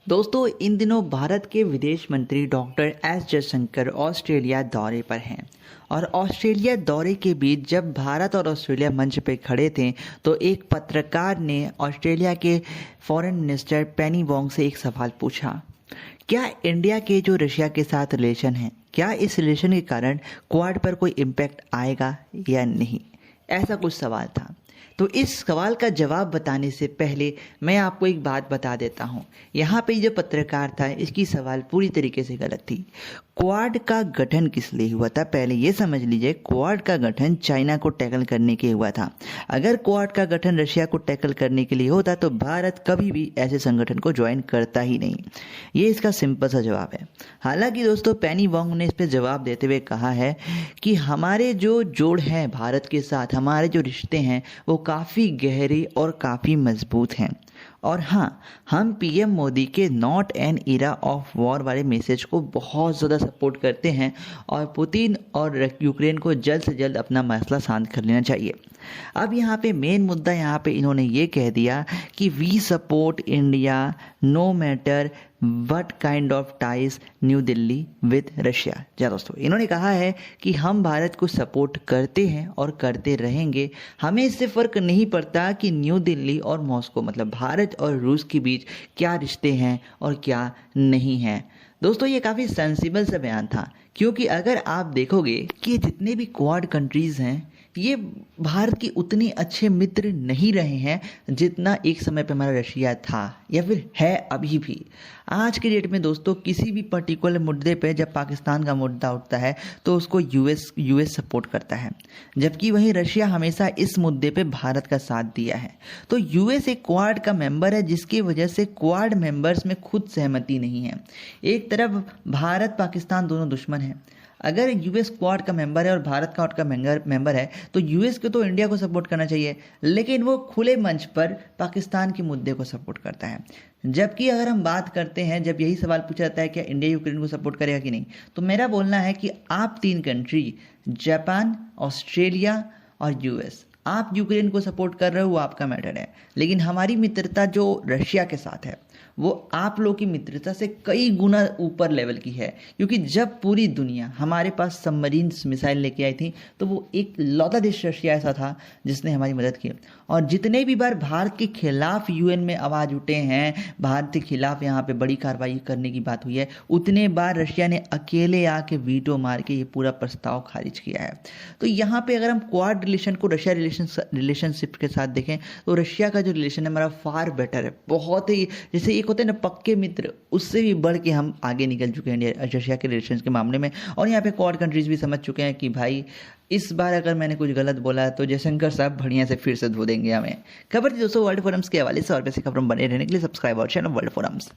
दोस्तों इन दिनों भारत के विदेश मंत्री डॉक्टर एस जयशंकर ऑस्ट्रेलिया दौरे पर हैं और ऑस्ट्रेलिया दौरे के बीच जब भारत और ऑस्ट्रेलिया मंच पे खड़े थे तो एक पत्रकार ने ऑस्ट्रेलिया के फॉरेन मिनिस्टर पेनी वोंग से एक सवाल पूछा। क्या इंडिया के जो रशिया के साथ रिलेशन है, क्या इस रिलेशन के कारण क्वाड पर कोई इम्पैक्ट आएगा या नहीं, ऐसा कुछ सवाल था। तो इस सवाल का जवाब बताने से पहले मैं आपको एक बात बता देता हूँ। यहाँ पे जो पत्रकार था इसकी सवाल पूरी तरीके से गलत थी। क्वाड का गठन किस लिए हुआ था, पहले ये समझ लीजिए। क्वाड का गठन चाइना को टैकल करने के हुआ था। अगर क्वाड का गठन रशिया को टैकल करने के लिए होता तो भारत कभी भी ऐसे संगठन को ज्वाइन करता ही नहीं। ये इसका सिंपल सा जवाब है। हालांकि दोस्तों पेनी वोंग ने इस पर जवाब देते हुए कहा है कि हमारे जो जोड़ हैं भारत के साथ, हमारे जो रिश्ते हैं वो काफ़ी गहरे और काफ़ी मजबूत हैं। और हाँ, हम पीएम मोदी के not an era of war वाले मैसेज को बहुत ज़्यादा सपोर्ट करते हैं और पुतिन और यूक्रेन को जल्द से जल्द अपना मसला शांत कर लेना चाहिए। अब यहाँ पे मेन मुद्दा यहाँ पे इन्होंने ये कह दिया कि we support India no matter what kind of ties New Delhi with Russia. जी दोस्तों, इन्होंने कहा है कि हम भारत को सपोर्ट करते हैं और करते रहेंगे। हमें इससे फ़र्क नहीं पड़ता कि न्यू दिल्ली और मॉस्को मतलब भारत और रूस के बीच क्या रिश्ते हैं और क्या नहीं हैं। दोस्तों ये काफ़ी सेंसिबल सा बयान था, क्योंकि अगर आप देखोगे कि जितने भी क्वाड कंट्रीज़ हैं ये भारत के उतने अच्छे मित्र नहीं रहे हैं जितना एक समय पे हमारा रशिया था या फिर है अभी भी। आज के डेट में दोस्तों किसी भी पर्टिकुलर मुद्दे पे जब पाकिस्तान का मुद्दा उठता है तो उसको यूएस सपोर्ट करता है, जबकि वहीं रशिया हमेशा इस मुद्दे पे भारत का साथ दिया है। तो यूएस एक क्वाड का मेंबर है, जिसकी वजह से क्वाड मेंबर्स में खुद सहमति नहीं है। एक तरफ भारत पाकिस्तान दोनों दुश्मन हैं। अगर यूएस क्वाड का मेंबर है और भारत क्वाड का मेंबर है तो यूएस को तो इंडिया को सपोर्ट करना चाहिए, लेकिन वो खुले मंच पर पाकिस्तान के मुद्दे को सपोर्ट करता है। जबकि अगर हम बात करते हैं, जब यही सवाल पूछा जाता है कि इंडिया यूक्रेन को सपोर्ट करेगा कि नहीं, तो मेरा बोलना है कि आप तीन कंट्री जापान, ऑस्ट्रेलिया और यूएस, आप यूक्रेन को सपोर्ट कर रहे हो वो आपका मैटर है, लेकिन हमारी मित्रता जो रशिया के साथ है वो आप लोग की मित्रता से कई गुना ऊपर लेवल की है। क्योंकि जब पूरी दुनिया हमारे पास सबमरीन मिसाइल लेके आई थी तो वो एक लौता देश रशिया ऐसा था जिसने हमारी मदद की। और जितने भी बार भारत के खिलाफ यूएन में आवाज़ उठे हैं, भारत के खिलाफ यहाँ पे बड़ी कार्रवाई करने की बात हुई है, उतने बार रशिया ने अकेले आके वीटो मार के ये पूरा प्रस्ताव खारिज किया है। तो यहाँ पे अगर हम क्वाड रिलेशन को रशिया रिलेशनशिप के साथ देखें तो रशिया का जो रिलेशन है हमारा फार बेटर है, बहुत ही, जैसे एक होते हैं ना पक्के मित्र, उससे भी बढ़ के हम आगे निकल चुके हैं रशिया के रिलेशंस के मामले में। और यहाँ पे क्वाड कंट्रीज भी समझ चुके हैं कि भाई इस बार अगर मैंने कुछ गलत बोला तो जयशंकर साहब बढ़िया से फिर से धो देंगे हमें। खबर थी दोस्तों वर्ल्ड फोरम्स के हवाले से, और वैसे खबरों बने रहने के लिए सब्सक्राइब और चैनल वर्ल्ड फोरम्स।